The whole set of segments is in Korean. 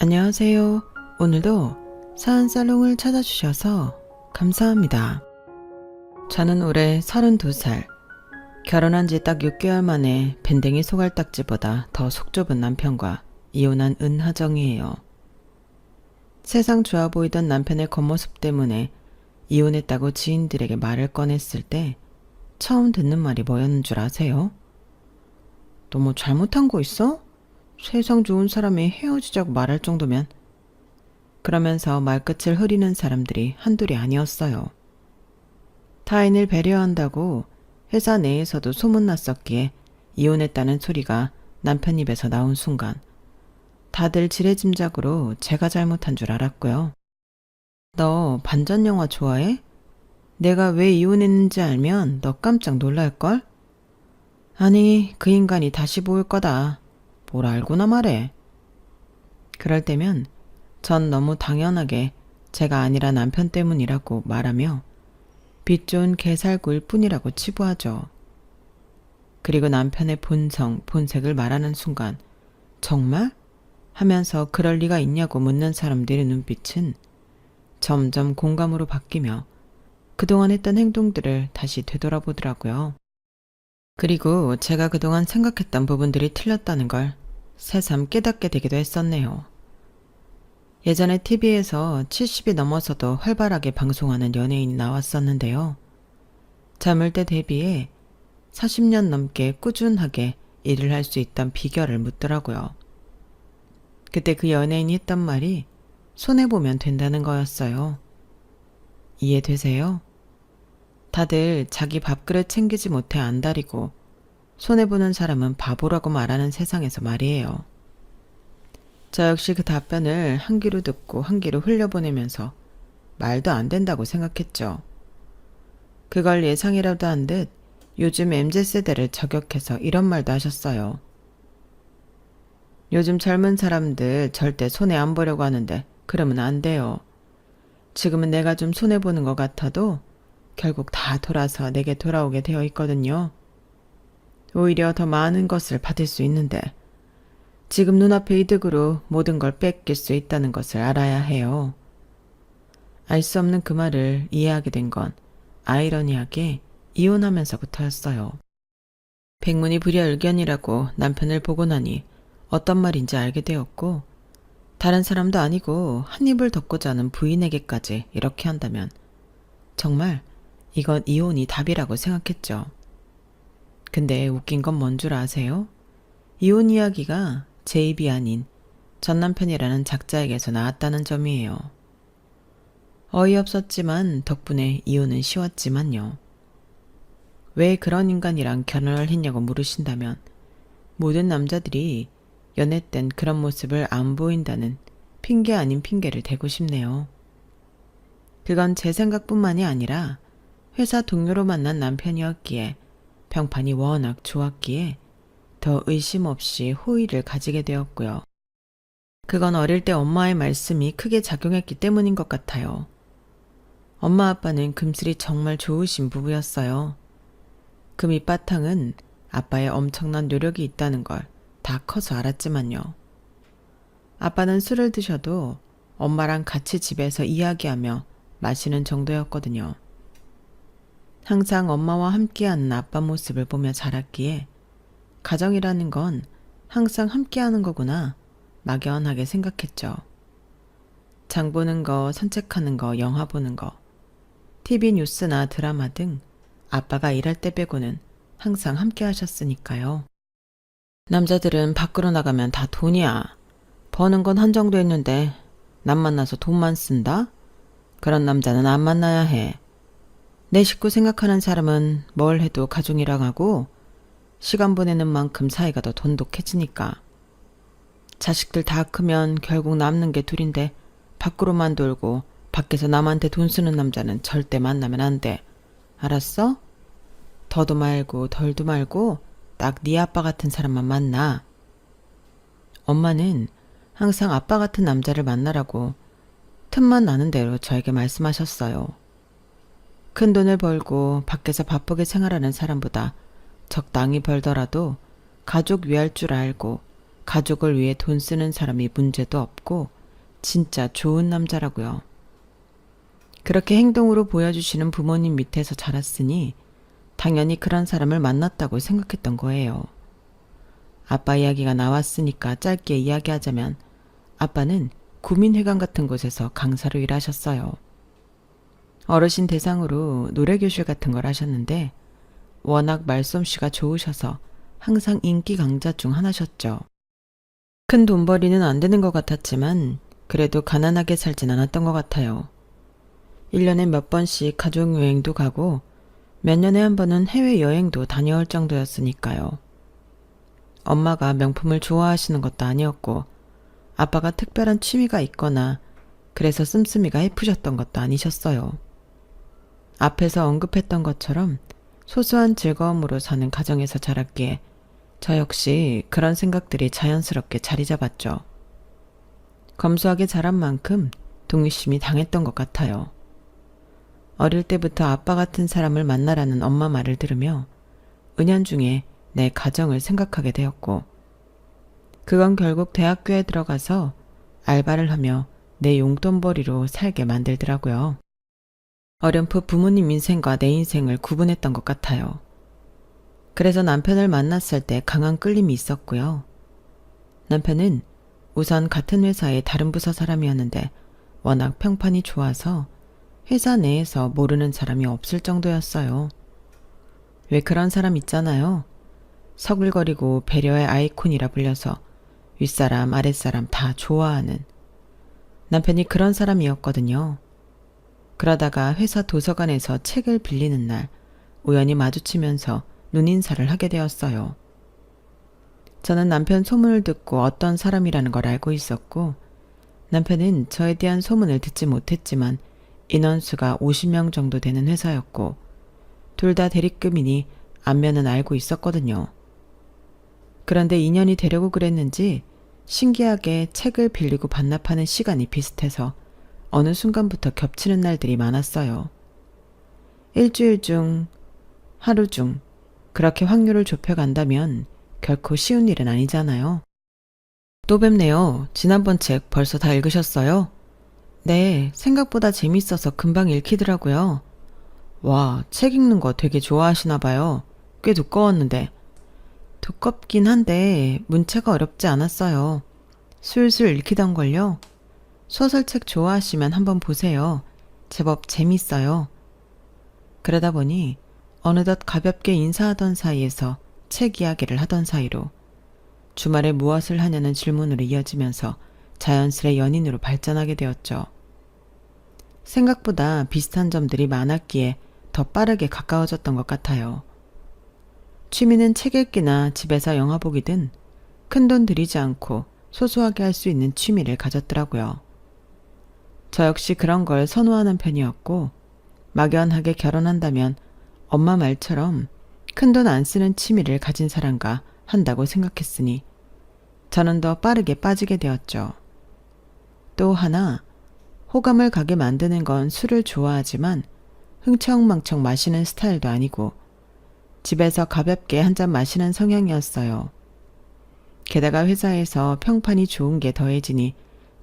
안녕하세요. 오늘도 사은살롱을 찾아주셔서 감사합니다. 저는 올해 32살, 결혼한 지 딱 6개월 만에 밴댕이 소갈딱지보다 더 속 좁은 남편과 이혼한 은하정이에요. 세상 좋아 보이던 남편의 겉모습 때문에 이혼했다고 지인들에게 말을 꺼냈을 때 처음 듣는 말이 뭐였는 줄 아세요? 너 뭐 잘못한 거 있어? 세상 좋은 사람이 헤어지자고 말할 정도면. 그러면서 말끝을 흐리는 사람들이 한둘이 아니었어요. 타인을 배려한다고 회사 내에서도 소문났었기에 이혼했다는 소리가 남편 입에서 나온 순간 다들 지레짐작으로 제가 잘못한 줄 알았고요. 너 반전 영화 좋아해? 내가 왜 이혼했는지 알면 너 깜짝 놀랄걸? 아니, 그 인간이 다시 보일 거다. 뭘 알고나 말해. 그럴 때면 전 너무 당연하게 제가 아니라 남편 때문이라고 말하며 빛 좋은 개살구일 뿐이라고 치부하죠. 그리고 남편의 본성, 본색을 말하는 순간 정말? 하면서 그럴 리가 있냐고 묻는 사람들의 눈빛은 점점 공감으로 바뀌며 그동안 했던 행동들을 다시 되돌아보더라고요. 그리고 제가 그동안 생각했던 부분들이 틀렸다는 걸 새삼 깨닫게 되기도 했었네요. 예전에 TV에서 70이 넘어서도 활발하게 방송하는 연예인이 나왔었는데요. 젊을 때 대비해 40년 넘게 꾸준하게 일을 할 수 있던 비결을 묻더라고요. 그때 그 연예인이 했던 말이 손해보면 된다는 거였어요. 이해되세요? 다들 자기 밥그릇 챙기지 못해 안달이고 손해보는 사람은 바보라고 말하는 세상에서 말이에요. 저 역시 그 답변을 한 귀로 듣고 한 귀로 흘려보내면서 말도 안 된다고 생각했죠. 그걸 예상이라도 한 듯 요즘 MZ세대를 저격해서 이런 말도 하셨어요. 요즘 젊은 사람들 절대 손해 안 보려고 하는데 그러면 안 돼요. 지금은 내가 좀 손해보는 것 같아도 결국 다 돌아서 내게 돌아오게 되어 있거든요. 오히려 더 많은 것을 받을 수 있는데 지금 눈앞의 이득으로 모든 걸 뺏길 수 있다는 것을 알아야 해요. 알 수 없는 그 말을 이해하게 된 건 아이러니하게 이혼하면서부터였어요. 백문이 불여일견이라고 남편을 보고 나니 어떤 말인지 알게 되었고 다른 사람도 아니고 한 입을 덮고자 하는 부인에게까지 이렇게 한다면 정말 이건 이혼이 답이라고 생각했죠. 근데 웃긴 건 뭔 줄 아세요? 이혼 이야기가 제 입이 아닌 전 남편이라는 작자에게서 나왔다는 점이에요. 어이없었지만 덕분에 이혼은 쉬웠지만요. 왜 그런 인간이랑 결혼을 했냐고 물으신다면 모든 남자들이 연애 땐 그런 모습을 안 보인다는 핑계 아닌 핑계를 대고 싶네요. 그건 제 생각뿐만이 아니라 회사 동료로 만난 남편이었기에 평판이 워낙 좋았기에 더 의심 없이 호의를 가지게 되었고요. 그건 어릴 때 엄마의 말씀이 크게 작용했기 때문인 것 같아요. 엄마 아빠는 금슬이 정말 좋으신 부부였어요. 그 밑바탕은 아빠의 엄청난 노력이 있다는 걸 다 커서 알았지만요. 아빠는 술을 드셔도 엄마랑 같이 집에서 이야기하며 마시는 정도였거든요. 항상 엄마와 함께하는 아빠 모습을 보며 자랐기에 가정이라는 건 항상 함께하는 거구나 막연하게 생각했죠. 장 보는 거, 산책하는 거, 영화 보는 거, TV 뉴스나 드라마 등 아빠가 일할 때 빼고는 항상 함께 하셨으니까요. 남자들은 밖으로 나가면 다 돈이야. 버는 건 한정돼 있는데 남 만나서 돈만 쓴다? 그런 남자는 안 만나야 해. 내 식구 생각하는 사람은 뭘 해도 가족이랑 하고 시간 보내는 만큼 사이가 더 돈독해지니까. 자식들 다 크면 결국 남는 게 둘인데 밖으로만 돌고 밖에서 남한테 돈 쓰는 남자는 절대 만나면 안 돼. 알았어? 더도 말고 덜도 말고 딱 네 아빠 같은 사람만 만나. 엄마는 항상 아빠 같은 남자를 만나라고 틈만 나는 대로 저에게 말씀하셨어요. 큰 돈을 벌고 밖에서 바쁘게 생활하는 사람보다 적당히 벌더라도 가족 위할 줄 알고 가족을 위해 돈 쓰는 사람이 문제도 없고 진짜 좋은 남자라고요. 그렇게 행동으로 보여주시는 부모님 밑에서 자랐으니 당연히 그런 사람을 만났다고 생각했던 거예요. 아빠 이야기가 나왔으니까 짧게 이야기하자면 아빠는 구민회관 같은 곳에서 강사로 일하셨어요. 어르신 대상으로 노래교실 같은 걸 하셨는데 워낙 말솜씨가 좋으셔서 항상 인기 강자 중 하나셨죠. 큰 돈벌이는 안 되는 것 같았지만 그래도 가난하게 살진 않았던 것 같아요. 1년에 몇 번씩 가족여행도 가고 몇 년에 한 번은 해외여행도 다녀올 정도였으니까요. 엄마가 명품을 좋아하시는 것도 아니었고 아빠가 특별한 취미가 있거나 그래서 씀씀이가 해프셨던 것도 아니셨어요. 앞에서 언급했던 것처럼 소소한 즐거움으로 사는 가정에서 자랐기에 저 역시 그런 생각들이 자연스럽게 자리 잡았죠. 검소하게 자란 만큼 독립심이 당했던 것 같아요. 어릴 때부터 아빠 같은 사람을 만나라는 엄마 말을 들으며 은연중에 내 가정을 생각하게 되었고 그건 결국 대학교에 들어가서 알바를 하며 내 용돈벌이로 살게 만들더라고요. 어렴풋 부모님 인생과 내 인생을 구분했던 것 같아요. 그래서 남편을 만났을 때 강한 끌림이 있었고요. 남편은 우선 같은 회사의 다른 부서 사람이었는데 워낙 평판이 좋아서 회사 내에서 모르는 사람이 없을 정도였어요. 왜 그런 사람 있잖아요. 서글거리고 배려의 아이콘이라 불려서 윗사람 아랫사람 다 좋아하는. 남편이 그런 사람이었거든요. 그러다가 회사 도서관에서 책을 빌리는 날 우연히 마주치면서 눈인사를 하게 되었어요. 저는 남편 소문을 듣고 어떤 사람이라는 걸 알고 있었고 남편은 저에 대한 소문을 듣지 못했지만 인원수가 50명 정도 되는 회사였고 둘 다 대리급이니 안면은 알고 있었거든요. 그런데 인연이 되려고 그랬는지 신기하게 책을 빌리고 반납하는 시간이 비슷해서 어느 순간부터 겹치는 날들이 많았어요. 일주일 중, 하루 중 그렇게 확률을 좁혀간다면 결코 쉬운 일은 아니잖아요. 또 뵙네요. 지난번 책 벌써 다 읽으셨어요? 네, 생각보다 재밌어서 금방 읽히더라고요. 와, 책 읽는 거 되게 좋아하시나 봐요. 꽤 두꺼웠는데. 두껍긴 한데 문체가 어렵지 않았어요. 술술 읽히던걸요. 소설책 좋아하시면 한번 보세요. 제법 재밌어요. 그러다 보니 어느덧 가볍게 인사하던 사이에서 책 이야기를 하던 사이로 주말에 무엇을 하냐는 질문으로 이어지면서 자연스레 연인으로 발전하게 되었죠. 생각보다 비슷한 점들이 많았기에 더 빠르게 가까워졌던 것 같아요. 취미는 책 읽기나 집에서 영화 보기든 큰돈 들이지 않고 소소하게 할 수 있는 취미를 가졌더라고요. 저 역시 그런 걸 선호하는 편이었고 막연하게 결혼한다면 엄마 말처럼 큰돈 안 쓰는 취미를 가진 사람과 한다고 생각했으니 저는 더 빠르게 빠지게 되었죠. 또 하나, 호감을 가게 만드는 건 술을 좋아하지만 흥청망청 마시는 스타일도 아니고 집에서 가볍게 한 잔 마시는 성향이었어요. 게다가 회사에서 평판이 좋은 게 더해지니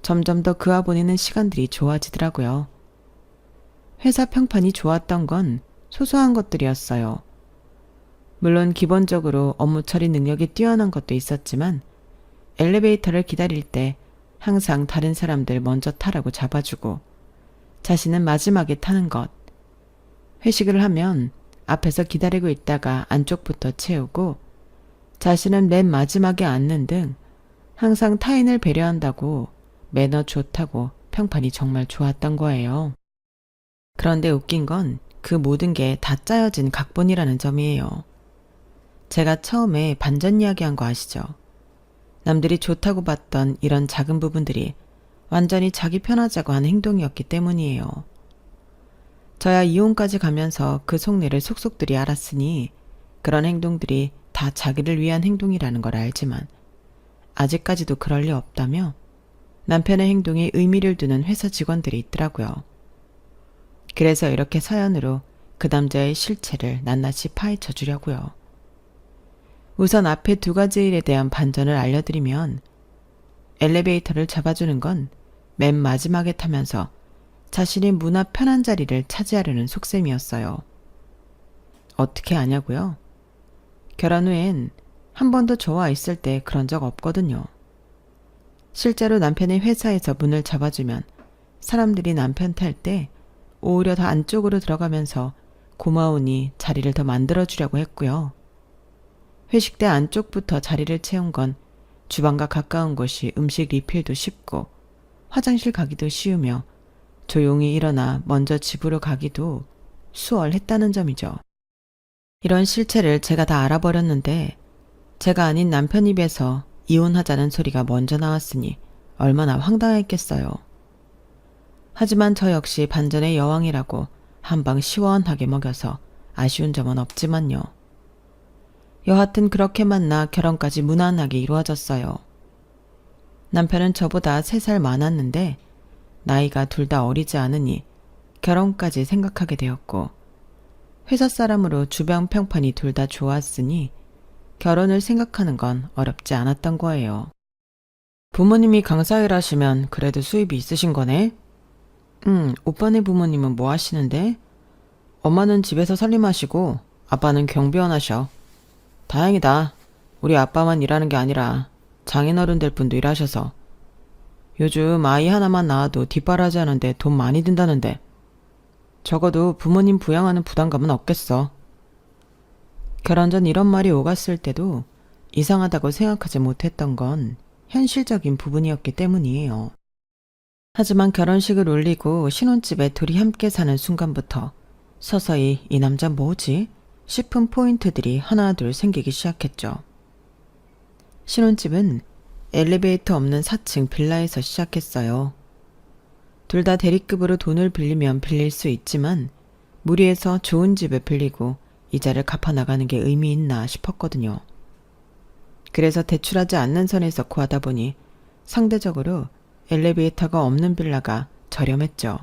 점점 더 그와 보내는 시간들이 좋아지더라고요. 회사 평판이 좋았던 건 소소한 것들이었어요. 물론 기본적으로 업무 처리 능력이 뛰어난 것도 있었지만 엘리베이터를 기다릴 때 항상 다른 사람들 먼저 타라고 잡아주고 자신은 마지막에 타는 것. 회식을 하면 앞에서 기다리고 있다가 안쪽부터 채우고 자신은 맨 마지막에 앉는 등 항상 타인을 배려한다고 매너 좋다고 평판이 정말 좋았던 거예요. 그런데 웃긴 건 그 모든 게 다 짜여진 각본이라는 점이에요. 제가 처음에 반전 이야기한 거 아시죠? 남들이 좋다고 봤던 이런 작은 부분들이 완전히 자기 편하자고 한 행동이었기 때문이에요. 저야 이혼까지 가면서 그 속내를 속속들이 알았으니 그런 행동들이 다 자기를 위한 행동이라는 걸 알지만 아직까지도 그럴 리 없다며 남편의 행동에 의미를 두는 회사 직원들이 있더라고요. 그래서 이렇게 사연으로 그 남자의 실체를 낱낱이 파헤쳐 주려고요. 우선 앞에 두 가지 일에 대한 반전을 알려드리면 엘리베이터를 잡아주는 건 맨 마지막에 타면서 자신이 문 앞 편한 자리를 차지하려는 속셈이었어요. 어떻게 아냐고요? 결혼 후엔 한 번도 저와 있을 때 그런 적 없거든요. 실제로 남편이 회사에서 문을 잡아주면 사람들이 남편 탈 때 오히려 더 안쪽으로 들어가면서 고마우니 자리를 더 만들어주려고 했고요. 회식 때 안쪽부터 자리를 채운 건 주방과 가까운 곳이 음식 리필도 쉽고 화장실 가기도 쉬우며 조용히 일어나 먼저 집으로 가기도 수월했다는 점이죠. 이런 실체를 제가 다 알아버렸는데 제가 아닌 남편 입에서 이혼하자는 소리가 먼저 나왔으니 얼마나 황당했겠어요. 하지만 저 역시 반전의 여왕이라고 한방 시원하게 먹여서 아쉬운 점은 없지만요. 여하튼 그렇게 만나 결혼까지 무난하게 이루어졌어요. 남편은 저보다 3살 많았는데 나이가 둘 다 어리지 않으니 결혼까지 생각하게 되었고 회사 사람으로 주변 평판이 둘 다 좋았으니 결혼을 생각하는 건 어렵지 않았던 거예요. 부모님이 강사일 하시면 그래도 수입이 있으신 거네? 오빠네 부모님은 뭐 하시는데? 엄마는 집에서 살림하시고 아빠는 경비원 하셔. 다행이다. 우리 아빠만 일하는 게 아니라 장인어른들 분도 일하셔서. 요즘 아이 하나만 낳아도 뒷바라지 하는데 돈 많이 든다는데 적어도 부모님 부양하는 부담감은 없겠어. 결혼 전 이런 말이 오갔을 때도 이상하다고 생각하지 못했던 건 현실적인 부분이었기 때문이에요. 하지만 결혼식을 올리고 신혼집에 둘이 함께 사는 순간부터 서서히 이 남자 뭐지? 싶은 포인트들이 하나둘 생기기 시작했죠. 신혼집은 엘리베이터 없는 4층 빌라에서 시작했어요. 둘 다 대리급으로 돈을 빌리면 빌릴 수 있지만 무리해서 좋은 집을 빌리고 이자를 갚아나가는 게 의미 있나 싶었거든요. 그래서 대출하지 않는 선에서 구하다 보니 상대적으로 엘리베이터가 없는 빌라가 저렴했죠.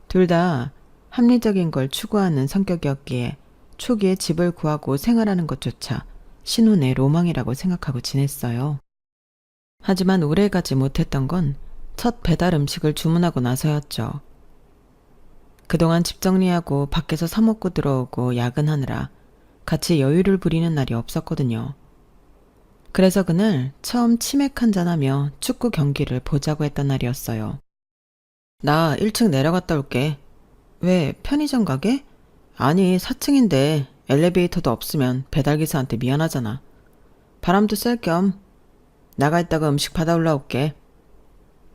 둘 다 합리적인 걸 추구하는 성격이었기에 초기에 집을 구하고 생활하는 것조차 신혼의 로망이라고 생각하고 지냈어요. 하지만 오래가지 못했던 건 첫 배달 음식을 주문하고 나서였죠. 그동안 집 정리하고 밖에서 사 먹고 들어오고 야근하느라 같이 여유를 부리는 날이 없었거든요. 그래서 그날 처음 치맥 한잔하며 축구 경기를 보자고 했던 날이었어요. 나 1층 내려갔다 올게. 왜 편의점 가게? 아니 4층인데 엘리베이터도 없으면 배달기사한테 미안하잖아. 바람도 쐴 겸 나가 있다가 음식 받아 올라올게.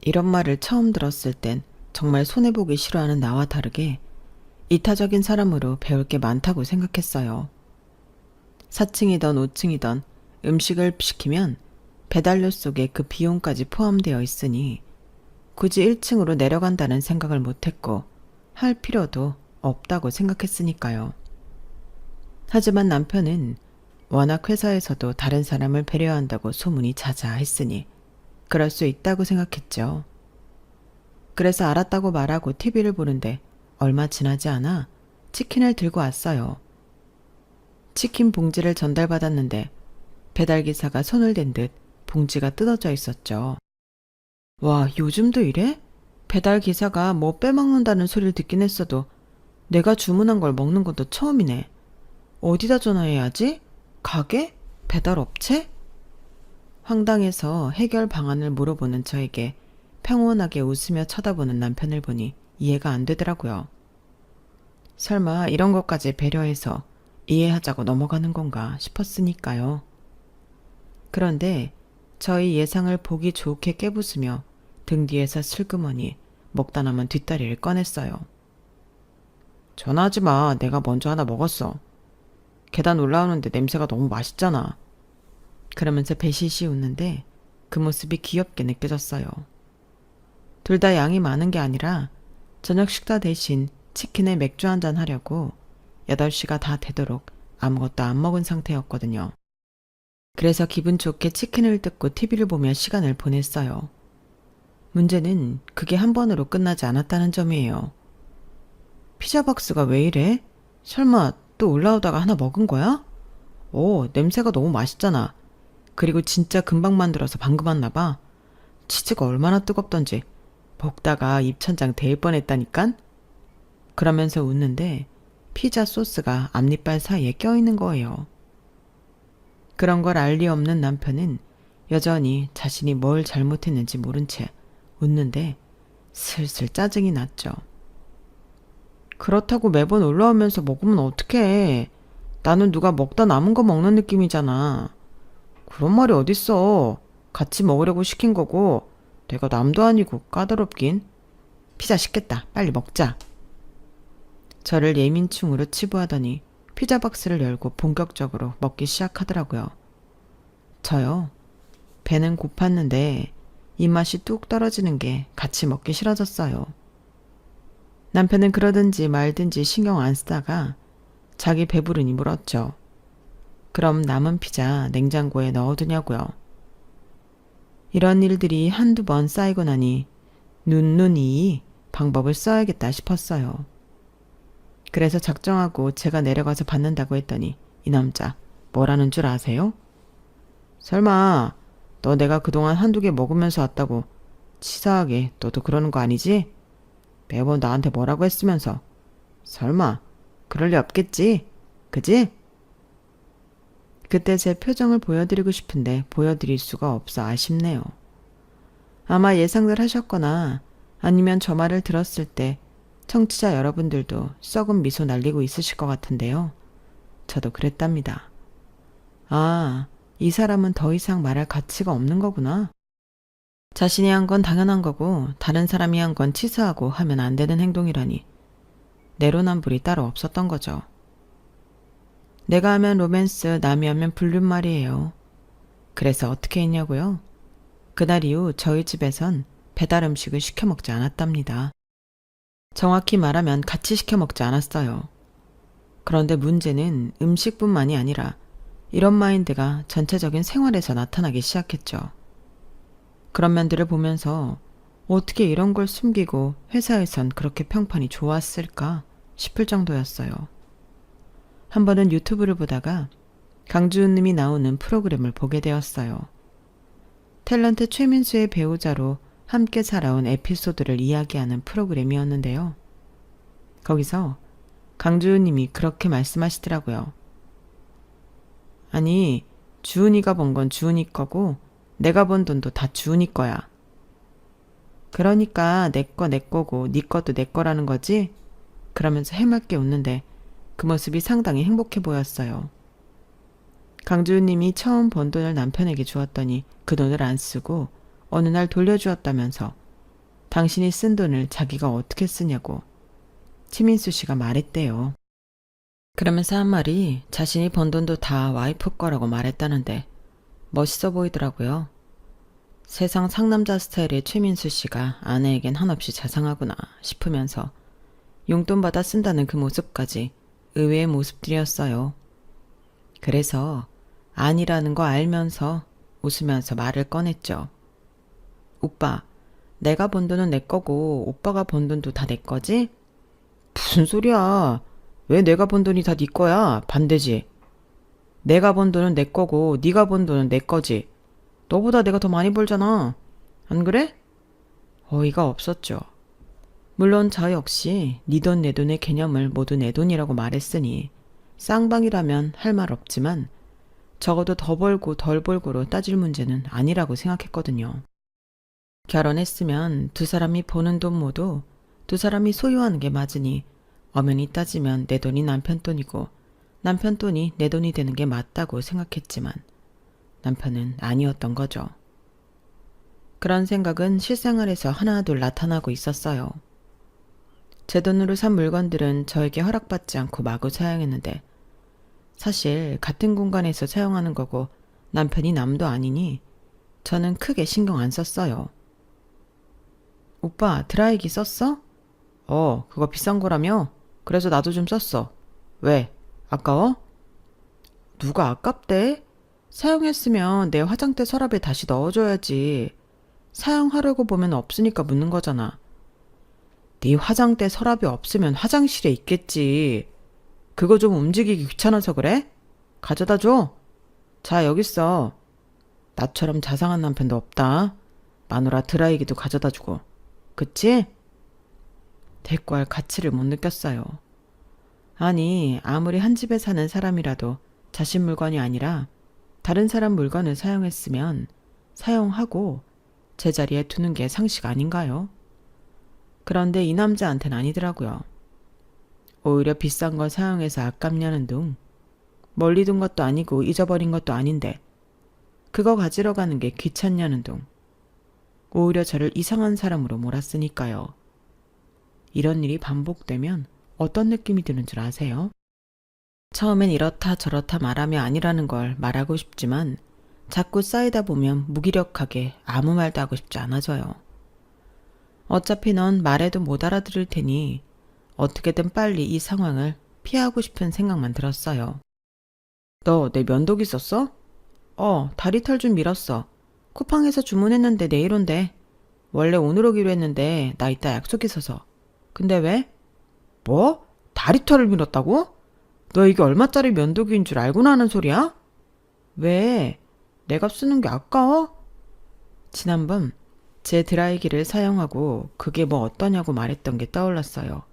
이런 말을 처음 들었을 땐 정말 손해보기 싫어하는 나와 다르게 이타적인 사람으로 배울 게 많다고 생각했어요. 4층이던 5층이던 음식을 시키면 배달료 속에 그 비용까지 포함되어 있으니 굳이 1층으로 내려간다는 생각을 못했고 할 필요도 없다고 생각했으니까요. 하지만 남편은 워낙 회사에서도 다른 사람을 배려한다고 소문이 자자했으니 그럴 수 있다고 생각했죠. 그래서 알았다고 말하고 TV를 보는데 얼마 지나지 않아 치킨을 들고 왔어요. 치킨 봉지를 전달받았는데 배달기사가 손을 댄 듯 봉지가 뜯어져 있었죠. 와, 요즘도 이래? 배달기사가 뭐 빼먹는다는 소리를 듣긴 했어도 내가 주문한 걸 먹는 건 또 처음이네. 어디다 전화해야지? 가게? 배달업체? 황당해서 해결 방안을 물어보는 저에게 평온하게 웃으며 쳐다보는 남편을 보니 이해가 안 되더라고요. 설마 이런 것까지 배려해서 이해하자고 넘어가는 건가 싶었으니까요. 그런데 저희 예상을 보기 좋게 깨부수며 등 뒤에서 슬그머니 먹다 남은 뒷다리를 꺼냈어요. 전화하지 마. 내가 먼저 하나 먹었어. 계단 올라오는데 냄새가 너무 맛있잖아. 그러면서 배시시 웃는데 그 모습이 귀엽게 느껴졌어요. 둘 다 양이 많은 게 아니라 저녁 식사 대신 치킨에 맥주 한잔 하려고 8시가 다 되도록 아무것도 안 먹은 상태였거든요. 그래서 기분 좋게 치킨을 뜯고 TV를 보며 시간을 보냈어요. 문제는 그게 한 번으로 끝나지 않았다는 점이에요. 피자박스가 왜 이래? 설마 또 올라오다가 하나 먹은 거야? 냄새가 너무 맛있잖아. 그리고 진짜 금방 만들어서 방금 왔나 봐. 치즈가 얼마나 뜨겁던지 먹다가 입천장 데일 뻔했다니깐? 그러면서 웃는데 피자 소스가 앞니빨 사이에 껴있는 거예요. 그런 걸 알 리 없는 남편은 여전히 자신이 뭘 잘못했는지 모른 채 웃는데 슬슬 짜증이 났죠. 그렇다고 매번 올라오면서 먹으면 어떡해. 나는 누가 먹다 남은 거 먹는 느낌이잖아. 그런 말이 어딨어. 같이 먹으려고 시킨 거고 내가 남도 아니고 까다롭긴. 피자 시켰다. 빨리 먹자. 저를 예민충으로 치부하더니 피자 박스를 열고 본격적으로 먹기 시작하더라고요. 저요. 배는 고팠는데 입맛이 뚝 떨어지는 게 같이 먹기 싫어졌어요. 남편은 그러든지 말든지 신경 안 쓰다가 자기 배부르니 물었죠. 그럼 남은 피자 냉장고에 넣어두냐고요. 이런 일들이 한두 번 쌓이고 나니 눈이 방법을 써야겠다 싶었어요. 그래서 작정하고 제가 내려가서 받는다고 했더니 이 남자 뭐라는 줄 아세요? 설마 너 내가 그동안 한두 개 먹으면서 왔다고 치사하게 너도 그러는 거 아니지? 매번 나한테 뭐라고 했으면서. 설마 그럴 리 없겠지? 그지? 그때 제 표정을 보여드리고 싶은데 보여드릴 수가 없어 아쉽네요. 아마 예상들 하셨거나 아니면 저 말을 들었을 때 청취자 여러분들도 썩은 미소 날리고 있으실 것 같은데요. 저도 그랬답니다. 아, 이 사람은 더 이상 말할 가치가 없는 거구나. 자신이 한 건 당연한 거고 다른 사람이 한 건 치사하고 하면 안 되는 행동이라니 내로남불이 따로 없었던 거죠. 내가 하면 로맨스, 남이 하면 불륜 말이에요. 그래서 어떻게 했냐고요? 그날 이후 저희 집에선 배달 음식을 시켜 먹지 않았답니다. 정확히 말하면 같이 시켜 먹지 않았어요. 그런데 문제는 음식뿐만이 아니라 이런 마인드가 전체적인 생활에서 나타나기 시작했죠. 그런 면들을 보면서 어떻게 이런 걸 숨기고 회사에선 그렇게 평판이 좋았을까 싶을 정도였어요. 한 번은 유튜브를 보다가 강주은 님이 나오는 프로그램을 보게 되었어요. 탤런트 최민수의 배우자로 함께 살아온 에피소드를 이야기하는 프로그램이었는데요. 거기서 강주은 님이 그렇게 말씀하시더라고요. 아니, 주은이가 번 건 주은이 거고 내가 번 돈도 다 주은이 거야. 그러니까 내 거고 네 것도 내 거라는 거지? 그러면서 해맑게 웃는데 그 모습이 상당히 행복해 보였어요. 강주은 님이 처음 번 돈을 남편에게 주었더니 그 돈을 안 쓰고 어느 날 돌려주었다면서 당신이 쓴 돈을 자기가 어떻게 쓰냐고 최민수 씨가 말했대요. 그러면서 한 말이 자신이 번 돈도 다 와이프 거라고 말했다는데 멋있어 보이더라고요. 세상 상남자 스타일의 최민수 씨가 아내에겐 한없이 자상하구나 싶으면서 용돈 받아 쓴다는 그 모습까지 의외의 모습들이었어요. 그래서 아니라는 거 알면서 웃으면서 말을 꺼냈죠. 오빠, 내가 번 돈은 내 거고 오빠가 번 돈도 다 내 거지? 무슨 소리야. 왜 내가 번 돈이 다 네 거야? 반대지. 내가 번 돈은 내 거고 네가 번 돈은 내 거지. 너보다 내가 더 많이 벌잖아. 안 그래? 어이가 없었죠. 물론 저 역시 네 돈 내 돈의 개념을 모두 내 돈이라고 말했으니 쌍방이라면 할 말 없지만 적어도 더 벌고 덜 벌고로 따질 문제는 아니라고 생각했거든요. 결혼했으면 두 사람이 버는 돈 모두 두 사람이 소유하는 게 맞으니 엄연히 따지면 내 돈이 남편 돈이고 남편 돈이 내 돈이 되는 게 맞다고 생각했지만 남편은 아니었던 거죠. 그런 생각은 실생활에서 하나둘 나타나고 있었어요. 제 돈으로 산 물건들은 저에게 허락받지 않고 마구 사용했는데 사실 같은 공간에서 사용하는 거고 남편이 남도 아니니 저는 크게 신경 안 썼어요. 오빠 드라이기 썼어? 그거 비싼 거라며? 그래서 나도 좀 썼어. 왜? 아까워? 누가 아깝대? 사용했으면 내 화장대 서랍에 다시 넣어줘야지. 사용하려고 보면 없으니까 묻는 거잖아. 네 화장대 서랍이 없으면 화장실에 있겠지. 그거 좀 움직이기 귀찮아서 그래? 가져다 줘. 자, 여기 있어. 나처럼 자상한 남편도 없다. 마누라 드라이기도 가져다 주고. 그치? 대꾸할 가치를 못 느꼈어요. 아니, 아무리 한 집에 사는 사람이라도 자신 물건이 아니라 다른 사람 물건을 사용했으면 사용하고 제자리에 두는 게 상식 아닌가요? 그런데 이 남자한테는 아니더라고요. 오히려 비싼 걸 사용해서 아깝냐는 둥. 멀리 둔 것도 아니고 잊어버린 것도 아닌데 그거 가지러 가는 게 귀찮냐는 둥. 오히려 저를 이상한 사람으로 몰았으니까요. 이런 일이 반복되면 어떤 느낌이 드는 줄 아세요? 처음엔 이렇다 저렇다 말하며 아니라는 걸 말하고 싶지만 자꾸 쌓이다 보면 무기력하게 아무 말도 하고 싶지 않아져요. 어차피 넌 말해도 못 알아들을 테니 어떻게든 빨리 이 상황을 피하고 싶은 생각만 들었어요. 너 내 면도기 썼어? 다리털 좀 밀었어. 쿠팡에서 주문했는데 내일 온대. 원래 오늘 오기로 했는데 나 이따 약속 있어서. 근데 왜? 뭐? 다리털을 밀었다고? 너 이게 얼마짜리 면도기인 줄 알고나 하는 소리야? 왜? 내가 쓰는 게 아까워? 지난번 제 드라이기를 사용하고 그게 뭐 어떠냐고 말했던 게 떠올랐어요.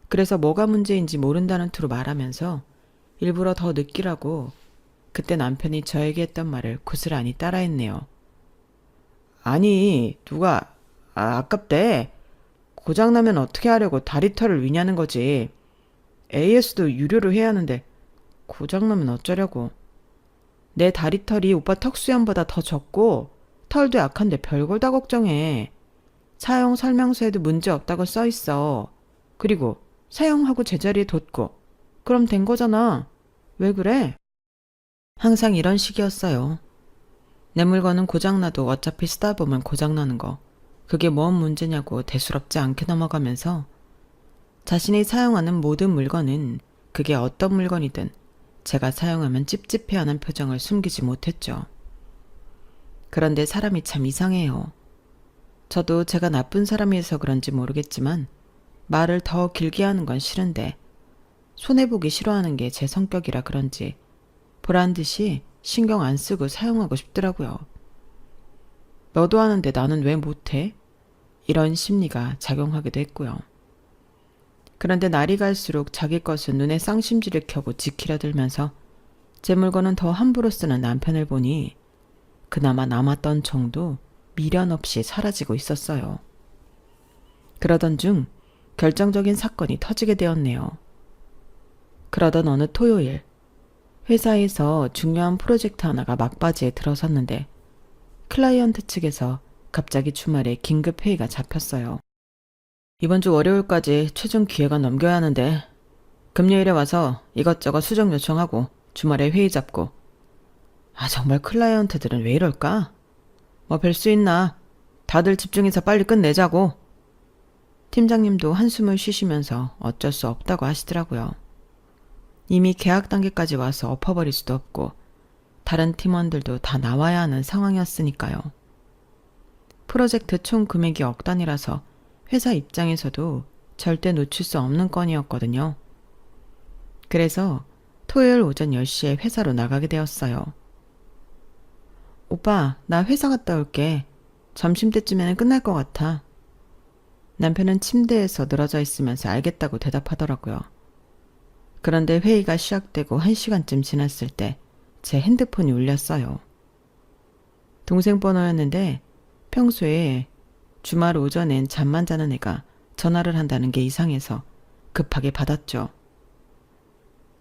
그래서 뭐가 문제인지 모른다는 투로 말하면서 일부러 더 느끼라고 그때 남편이 저에게 했던 말을 고스란히 따라했네요. 아니, 누가 아깝대. 고장나면 어떻게 하려고 다리털을 위냐는 거지. AS도 유료로 해야 하는데 고장나면 어쩌려고. 내 다리털이 오빠 턱수염보다 더 적고 털도 약한데 별걸 다 걱정해. 사용 설명서에도 문제 없다고 써있어. 그리고 사용하고 제자리에 뒀고. 그럼 된 거잖아. 왜 그래? 항상 이런 식이었어요. 내 물건은 고장나도 어차피 쓰다 보면 고장나는 거. 그게 뭔 문제냐고 대수롭지 않게 넘어가면서 자신이 사용하는 모든 물건은 그게 어떤 물건이든 제가 사용하면 찝찝해하는 표정을 숨기지 못했죠. 그런데 사람이 참 이상해요. 저도 제가 나쁜 사람이어서 그런지 모르겠지만 말을 더 길게 하는 건 싫은데 손해보기 싫어하는 게 제 성격이라 그런지 보란 듯이 신경 안 쓰고 사용하고 싶더라고요. 너도 하는데 나는 왜 못해? 이런 심리가 작용하기도 했고요. 그런데 날이 갈수록 자기 것은 눈에 쌍심지를 켜고 지키려 들면서 제 물건은 더 함부로 쓰는 남편을 보니 그나마 남았던 정도 미련 없이 사라지고 있었어요. 그러던 중 결정적인 사건이 터지게 되었네요. 그러던 어느 토요일, 회사에서 중요한 프로젝트 하나가 막바지에 들어섰는데 클라이언트 측에서 갑자기 주말에 긴급 회의가 잡혔어요. 이번 주 월요일까지 최종 기획안 넘겨야 하는데 금요일에 와서 이것저것 수정 요청하고 주말에 회의 잡고. 정말 클라이언트들은 왜 이럴까? 뭐 별 수 있나? 다들 집중해서 빨리 끝내자고. 팀장님도 한숨을 쉬시면서 어쩔 수 없다고 하시더라고요. 이미 계약 단계까지 와서 엎어버릴 수도 없고 다른 팀원들도 다 나와야 하는 상황이었으니까요. 프로젝트 총 금액이 억 단위라서 회사 입장에서도 절대 놓칠 수 없는 건이었거든요. 그래서 토요일 오전 10시에 회사로 나가게 되었어요. 오빠, 나 회사 갔다 올게. 점심때쯤에는 끝날 것 같아. 남편은 침대에서 늘어져 있으면서 알겠다고 대답하더라고요. 그런데 회의가 시작되고 1시간쯤 지났을 때 제 핸드폰이 울렸어요. 동생 번호였는데 평소에 주말 오전엔 잠만 자는 애가 전화를 한다는 게 이상해서 급하게 받았죠.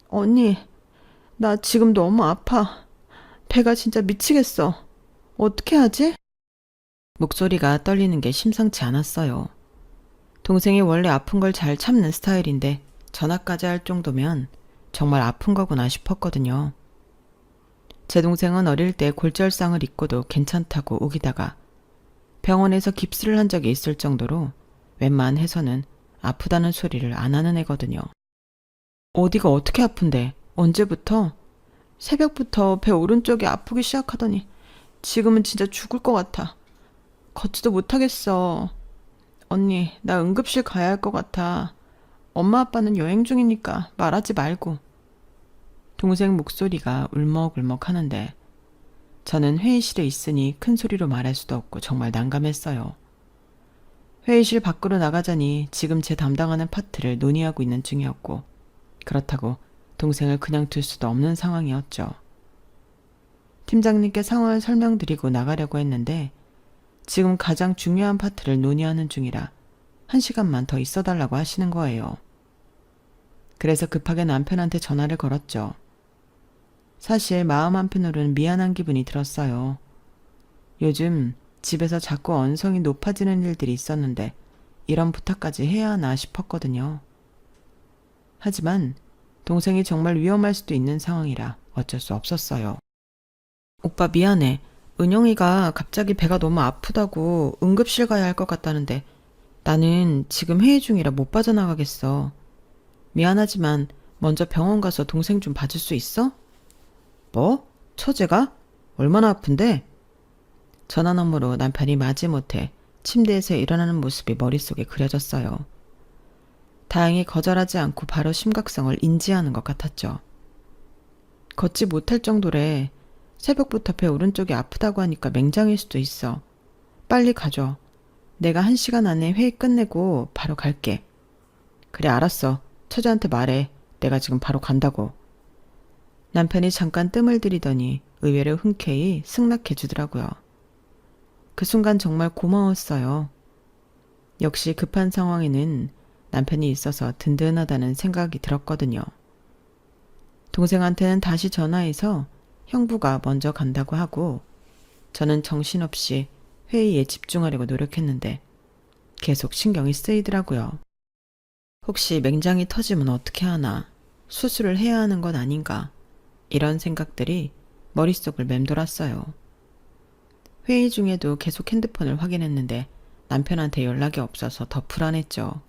언니, 나 지금 너무 아파. 배가 진짜 미치겠어. 어떻게 하지? 목소리가 떨리는 게 심상치 않았어요. 동생이 원래 아픈 걸 잘 참는 스타일인데 전화까지 할 정도면 정말 아픈 거구나 싶었거든요. 제 동생은 어릴 때 골절상을 입고도 괜찮다고 우기다가 병원에서 깁스를 한 적이 있을 정도로 웬만해서는 아프다는 소리를 안 하는 애거든요. 어디가 어떻게 아픈데? 언제부터? 새벽부터 배 오른쪽이 아프기 시작하더니 지금은 진짜 죽을 것 같아. 걷지도 못하겠어. 언니, 나 응급실 가야 할 것 같아. 엄마 아빠는 여행 중이니까 말하지 말고. 동생 목소리가 울먹울먹 하는데 저는 회의실에 있으니 큰 소리로 말할 수도 없고 정말 난감했어요. 회의실 밖으로 나가자니 지금 제 담당하는 파트를 논의하고 있는 중이었고 그렇다고 동생을 그냥 둘 수도 없는 상황이었죠. 팀장님께 상황을 설명드리고 나가려고 했는데 지금 가장 중요한 파트를 논의하는 중이라 1시간만 더 있어달라고 하시는 거예요. 그래서 급하게 남편한테 전화를 걸었죠. 사실 마음 한편으로는 미안한 기분이 들었어요. 요즘 집에서 자꾸 언성이 높아지는 일들이 있었는데 이런 부탁까지 해야 하나 싶었거든요. 하지만 동생이 정말 위험할 수도 있는 상황이라 어쩔 수 없었어요. 오빠 미안해. 은영이가 갑자기 배가 너무 아프다고 응급실 가야 할 것 같다는데 나는 지금 회의 중이라 못 빠져나가겠어. 미안하지만 먼저 병원 가서 동생 좀 봐줄 수 있어? 뭐? 처제가? 얼마나 아픈데? 전화 너머로 남편이 마지못해 침대에서 일어나는 모습이 머릿속에 그려졌어요. 다행히 거절하지 않고 바로 심각성을 인지하는 것 같았죠. 걷지 못할 정도래. 새벽부터 배 오른쪽이 아프다고 하니까 맹장일 수도 있어. 빨리 가줘. 내가 1시간 안에 회의 끝내고 바로 갈게. 그래 알았어. 처제한테 말해. 내가 지금 바로 간다고. 남편이 잠깐 뜸을 들이더니 의외로 흔쾌히 승낙해 주더라고요. 그 순간 정말 고마웠어요. 역시 급한 상황에는 남편이 있어서 든든하다는 생각이 들었거든요. 동생한테는 다시 전화해서 형부가 먼저 간다고 하고 저는 정신없이 회의에 집중하려고 노력했는데 계속 신경이 쓰이더라고요. 혹시 맹장이 터지면 어떻게 하나? 수술을 해야 하는 건 아닌가? 이런 생각들이 머릿속을 맴돌았어요. 회의 중에도 계속 핸드폰을 확인했는데 남편한테 연락이 없어서 더 불안했죠.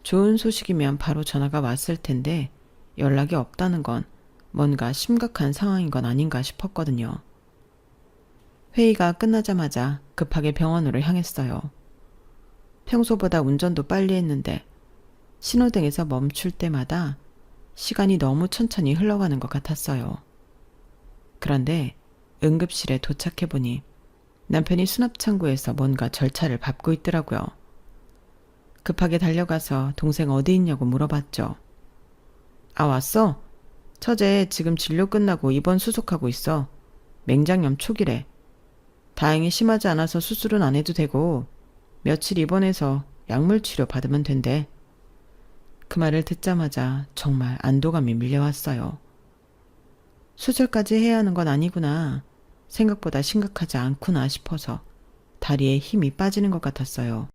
좋은 소식이면 바로 전화가 왔을 텐데 연락이 없다는 건 뭔가 심각한 상황인 건 아닌가 싶었거든요. 회의가 끝나자마자 급하게 병원으로 향했어요. 평소보다 운전도 빨리 했는데 신호등에서 멈출 때마다 시간이 너무 천천히 흘러가는 것 같았어요. 그런데 응급실에 도착해보니 남편이 수납창고에서 뭔가 절차를 밟고 있더라고요. 급하게 달려가서 동생 어디 있냐고 물어봤죠. 아, 왔어? 처제 지금 진료 끝나고 입원 수속하고 있어. 맹장염 초기래. 다행히 심하지 않아서 수술은 안 해도 되고 며칠 입원해서 약물 치료 받으면 된대. 그 말을 듣자마자 정말 안도감이 밀려왔어요. 수술까지 해야 하는 건 아니구나. 생각보다 심각하지 않구나 싶어서 다리에 힘이 빠지는 것 같았어요.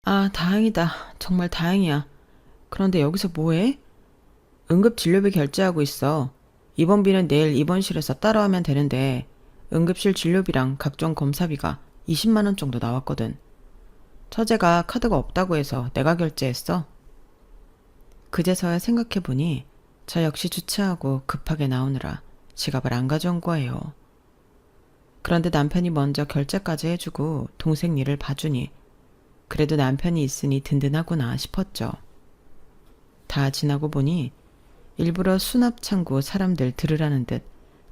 아, 다행이다. 정말 다행이야. 그런데 여기서 뭐해? 응급진료비 결제하고 있어. 입원비는 내일 입원실에서 따로 하면 되는데 응급실 진료비랑 각종 검사비가 20만 원 정도 나왔거든. 처제가 카드가 없다고 해서 내가 결제했어. 그제서야 생각해보니 저 역시 주차하고 급하게 나오느라 지갑을 안 가져온 거예요. 그런데 남편이 먼저 결제까지 해주고 동생 일을 봐주니 그래도 남편이 있으니 든든하구나 싶었죠. 다 지나고 보니 일부러 수납창고 사람들 들으라는 듯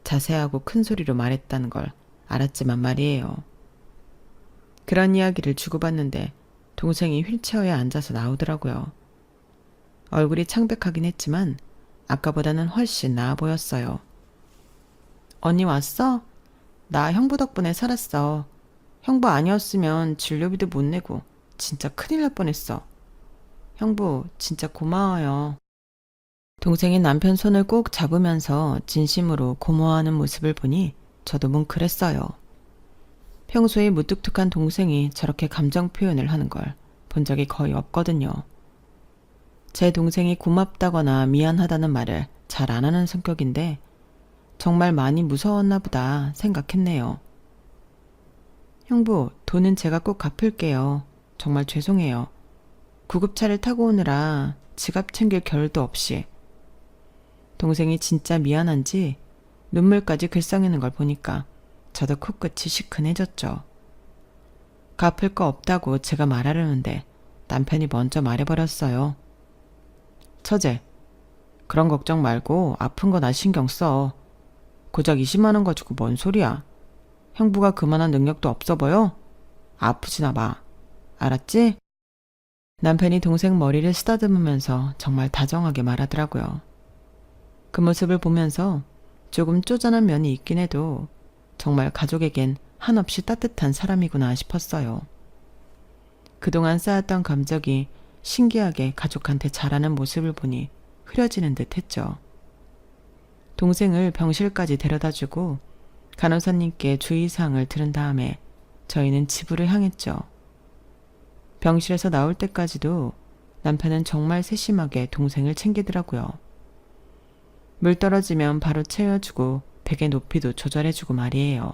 자세하고 큰 소리로 말했다는 걸 알았지만 말이에요. 그런 이야기를 주고받는데 동생이 휠체어에 앉아서 나오더라고요. 얼굴이 창백하긴 했지만 아까보다는 훨씬 나아 보였어요. 언니 왔어? 나 형부 덕분에 살았어. 형부 아니었으면 진료비도 못 내고 진짜 큰일 날 뻔했어. 형부 진짜 고마워요. 동생이 남편 손을 꼭 잡으면서 진심으로 고마워하는 모습을 보니 저도 뭉클했어요. 평소에 무뚝뚝한 동생이 저렇게 감정 표현을 하는 걸 본 적이 거의 없거든요. 제 동생이 고맙다거나 미안하다는 말을 잘 안 하는 성격인데 정말 많이 무서웠나 보다 생각했네요. 형부, 돈은 제가 꼭 갚을게요. 정말 죄송해요. 구급차를 타고 오느라 지갑 챙길 겨를도 없이. 동생이 진짜 미안한지 눈물까지 글썽이는 걸 보니까 저도 코끝이 시큰해졌죠. 갚을 거 없다고 제가 말하려는데 남편이 먼저 말해버렸어요. 처제, 그런 걱정 말고 아픈 거 나 신경 써. 고작 20만 원 가지고 뭔 소리야. 형부가 그만한 능력도 없어 보여? 아프지나 마. 알았지? 남편이 동생 머리를 쓰다듬으면서 정말 다정하게 말하더라고요. 그 모습을 보면서 조금 쪼잔한 면이 있긴 해도 정말 가족에겐 한없이 따뜻한 사람이구나 싶었어요. 그동안 쌓였던 감정이 신기하게 가족한테 잘하는 모습을 보니 흐려지는 듯 했죠. 동생을 병실까지 데려다주고 간호사님께 주의사항을 들은 다음에 저희는 집으로 향했죠. 병실에서 나올 때까지도 남편은 정말 세심하게 동생을 챙기더라고요. 물 떨어지면 바로 채워주고 베개 높이도 조절해주고 말이에요.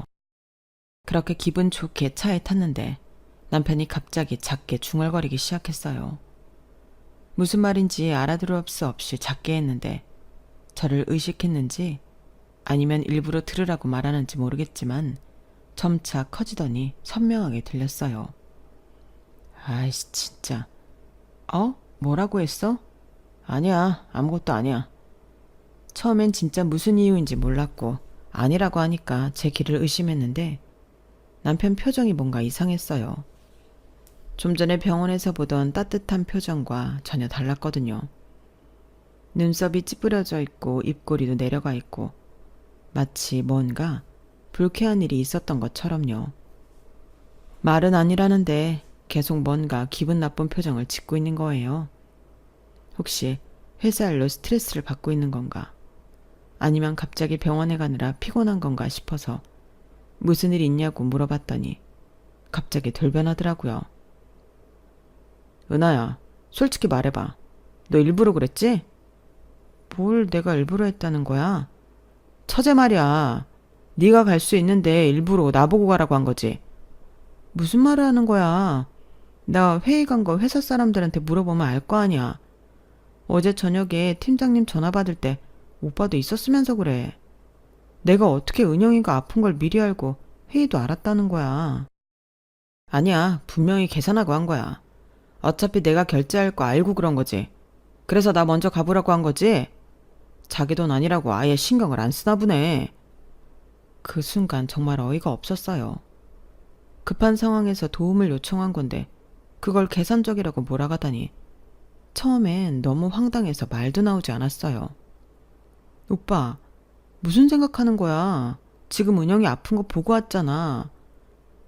그렇게 기분 좋게 차에 탔는데 남편이 갑자기 작게 중얼거리기 시작했어요. 무슨 말인지 알아들을 수 없이 작게 했는데 저를 의식했는지 아니면 일부러 들으라고 말하는지 모르겠지만 점차 커지더니 선명하게 들렸어요. 아이씨 진짜. 뭐라고 했어? 아니야, 아무것도 아니야. 처음엔 진짜 무슨 이유인지 몰랐고 아니라고 하니까 제 귀를 의심했는데 남편 표정이 뭔가 이상했어요. 좀 전에 병원에서 보던 따뜻한 표정과 전혀 달랐거든요. 눈썹이 찌푸려져 있고 입꼬리도 내려가 있고 마치 뭔가 불쾌한 일이 있었던 것처럼요. 말은 아니라는데 계속 뭔가 기분 나쁜 표정을 짓고 있는 거예요. 혹시 회사 일로 스트레스를 받고 있는 건가? 아니면 갑자기 병원에 가느라 피곤한 건가 싶어서 무슨 일 있냐고 물어봤더니 갑자기 돌변하더라고요. 은하야, 솔직히 말해봐. 너 일부러 그랬지? 뭘 내가 일부러 했다는 거야? 처제 말이야. 네가 갈 수 있는데 일부러 나보고 가라고 한 거지. 무슨 말을 하는 거야? 나 회의 간 거 회사 사람들한테 물어보면 알 거 아니야. 어제 저녁에 팀장님 전화 받을 때 오빠도 있었으면서 그래. 내가 어떻게 은영이가 아픈 걸 미리 알고 회의도 알았다는 거야. 아니야, 분명히 계산하고 한 거야. 어차피 내가 결제할 거 알고 그런 거지. 그래서 나 먼저 가보라고 한 거지. 자기 돈 아니라고 아예 신경을 안 쓰나 보네. 그 순간 정말 어이가 없었어요. 급한 상황에서 도움을 요청한 건데 그걸 계산적이라고 몰아가다니 처음엔 너무 황당해서 말도 나오지 않았어요. 오빠, 무슨 생각하는 거야? 지금 은영이 아픈 거 보고 왔잖아.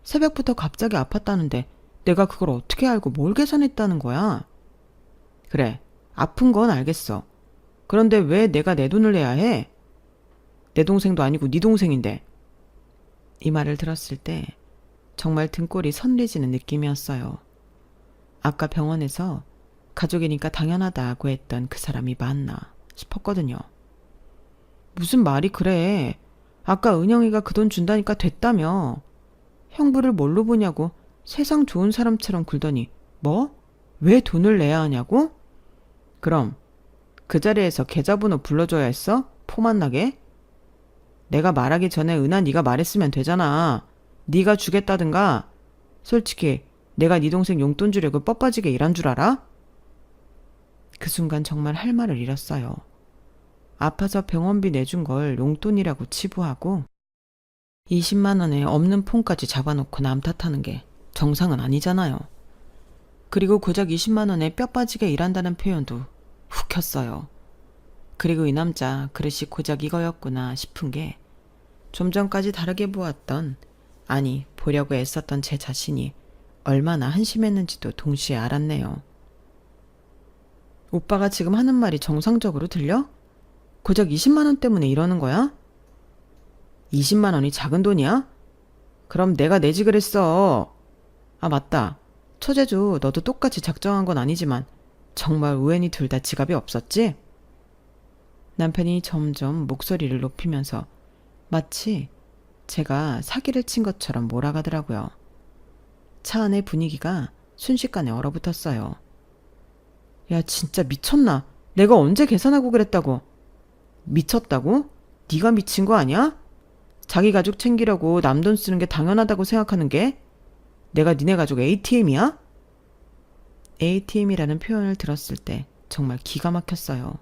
새벽부터 갑자기 아팠다는데 내가 그걸 어떻게 알고 뭘 계산했다는 거야? 그래, 아픈 건 알겠어. 그런데 왜 내가 내 돈을 내야 해? 내 동생도 아니고 네 동생인데. 이 말을 들었을 때 정말 등골이 선리지는 느낌이었어요. 아까 병원에서 가족이니까 당연하다고 했던 그 사람이 맞나 싶었거든요. 무슨 말이 그래. 아까 은영이가 그 돈 준다니까 됐다며. 형부를 뭘로 보냐고 세상 좋은 사람처럼 굴더니 뭐? 왜 돈을 내야 하냐고? 그럼 그 자리에서 계좌번호 불러줘야 했어? 포만 나게? 내가 말하기 전에 은하 네가 말했으면 되잖아. 네가 주겠다든가. 솔직히 내가 네 동생 용돈 주려고 뻣빠지게 일한 줄 알아? 그 순간 정말 할 말을 잃었어요. 아파서 병원비 내준 걸 용돈이라고 치부하고 20만 원에 없는 폰까지 잡아놓고 남 탓하는 게 정상은 아니잖아요. 그리고 고작 20만 원에 뼈 빠지게 일한다는 표현도 훅 혔어요. 그리고 이 남자 그릇이 고작 이거였구나 싶은 게 좀 전까지 다르게 보았던, 아니 보려고 애썼던 제 자신이 얼마나 한심했는지도 동시에 알았네요. 오빠가 지금 하는 말이 정상적으로 들려? 고작 20만 원 때문에 이러는 거야? 20만 원이 작은 돈이야? 그럼 내가 내지 그랬어. 아 맞다. 처제주 너도 똑같이 작정한 건 아니지만 정말 우연히 둘 다 지갑이 없었지? 남편이 점점 목소리를 높이면서 마치 제가 사기를 친 것처럼 몰아가더라고요. 차 안의 분위기가 순식간에 얼어붙었어요. 야 진짜 미쳤나? 내가 언제 계산하고 그랬다고? 미쳤다고? 네가 미친 거 아니야? 자기 가족 챙기려고 남 돈 쓰는 게 당연하다고 생각하는 게? 내가 니네 가족 ATM이야? ATM이라는 표현을 들었을 때 정말 기가 막혔어요.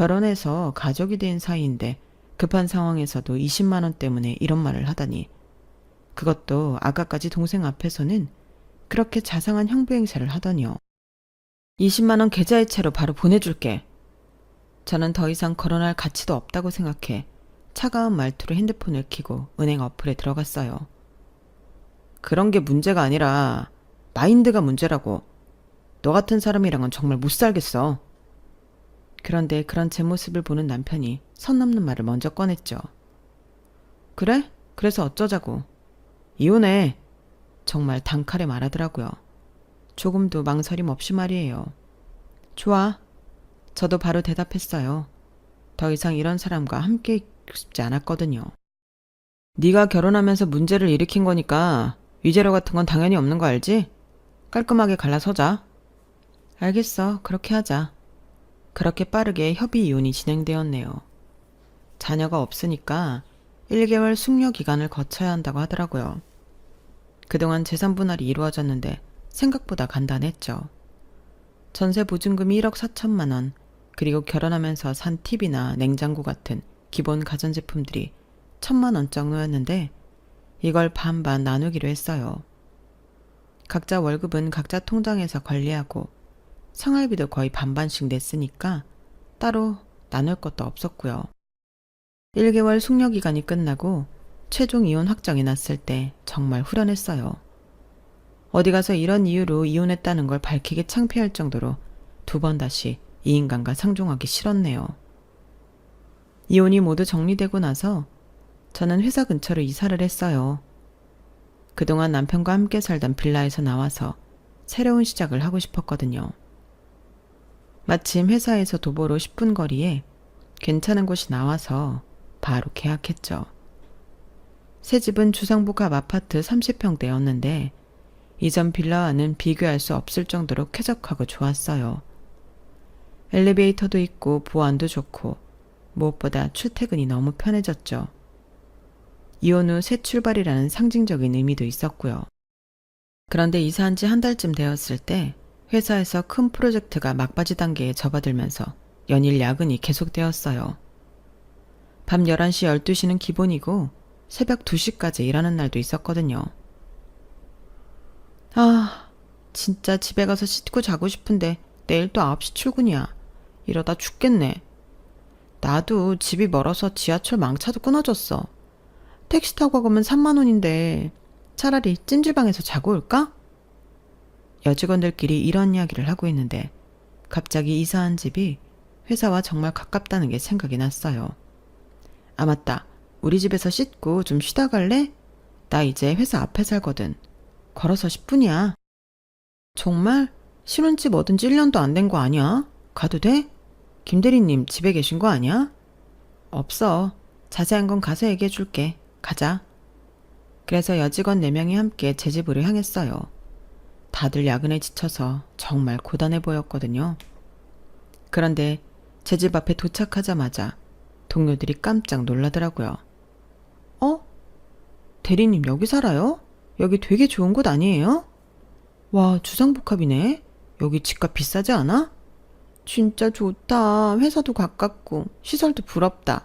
결혼해서 가족이 된 사이인데 급한 상황에서도 20만 원 때문에 이런 말을 하다니. 그것도 아까까지 동생 앞에서는 그렇게 자상한 형부 행세를 하더니요. 20만 원 계좌이체로 바로 보내줄게. 저는 더 이상 거론할 가치도 없다고 생각해 차가운 말투로 핸드폰을 켜고 은행 어플에 들어갔어요. 그런 게 문제가 아니라 마인드가 문제라고. 너 같은 사람이랑은 정말 못 살겠어. 그런데 그런 제 모습을 보는 남편이 선 넘는 말을 먼저 꺼냈죠. 그래? 그래서 어쩌자고. 이혼해. 정말 단칼에 말하더라고요. 조금도 망설임 없이 말이에요. 좋아. 저도 바로 대답했어요. 더 이상 이런 사람과 함께 있고 싶지 않았거든요. 네가 결혼하면서 문제를 일으킨 거니까 위자료 같은 건 당연히 없는 거 알지? 깔끔하게 갈라서자. 알겠어. 그렇게 하자. 그렇게 빠르게 협의 이혼이 진행되었네요. 자녀가 없으니까 1개월 숙려 기간을 거쳐야 한다고 하더라고요. 그동안 재산 분할이 이루어졌는데 생각보다 간단했죠. 전세 보증금이 1억 4천만 원, 그리고 결혼하면서 산 TV나 냉장고 같은 기본 가전제품들이 1,000만 원 정도였는데 이걸 반반 나누기로 했어요. 각자 월급은 각자 통장에서 관리하고 생활비도 거의 반반씩 냈으니까 따로 나눌 것도 없었고요. 1개월 숙려 기간이 끝나고 최종 이혼 확정이 났을 때 정말 후련했어요. 어디 가서 이런 이유로 이혼했다는 걸 밝히기 창피할 정도로 2번 다시 이 인간과 상종하기 싫었네요. 이혼이 모두 정리되고 나서 저는 회사 근처로 이사를 했어요. 그동안 남편과 함께 살던 빌라에서 나와서 새로운 시작을 하고 싶었거든요. 마침 회사에서 도보로 10분 거리에 괜찮은 곳이 나와서 바로 계약했죠. 새 집은 주상복 앞 아파트 30평대였는데 이전 빌라와는 비교할 수 없을 정도로 쾌적하고 좋았어요. 엘리베이터도 있고 보안도 좋고 무엇보다 출퇴근이 너무 편해졌죠. 이혼 후 새 출발이라는 상징적인 의미도 있었고요. 그런데 이사한 지 한 달쯤 되었을 때 회사에서 큰 프로젝트가 막바지 단계에 접어들면서 연일 야근이 계속되었어요. 밤 11시, 12시는 기본이고 새벽 2시까지 일하는 날도 있었거든요. 아, 진짜 집에 가서 씻고 자고 싶은데 내일 또 9시 출근이야. 이러다 죽겠네. 나도 집이 멀어서 지하철 망차도 끊어졌어. 택시 타고 가면 3만 원인데 차라리 찜질방에서 자고 올까? 여직원들끼리 이런 이야기를 하고 있는데 갑자기 이사한 집이 회사와 정말 가깝다는 게 생각이 났어요. 아, 맞다. 우리 집에서 씻고 좀 쉬다 갈래? 나 이제 회사 앞에 살거든. 걸어서 10분이야. 정말? 신혼 지 뭐든지 1년도 안 된 거 아니야? 가도 돼? 김대리님 집에 계신 거 아니야? 없어. 자세한 건 가서 얘기해 줄게. 가자. 그래서 여직원 4명이 함께 제 집으로 향했어요. 다들 야근에 지쳐서 정말 고단해 보였거든요. 그런데 제 집 앞에 도착하자마자 동료들이 깜짝 놀라더라고요. 어? 대리님 여기 살아요? 여기 되게 좋은 곳 아니에요? 와, 주상복합이네. 여기 집값 비싸지 않아? 진짜 좋다. 회사도 가깝고 시설도 부럽다.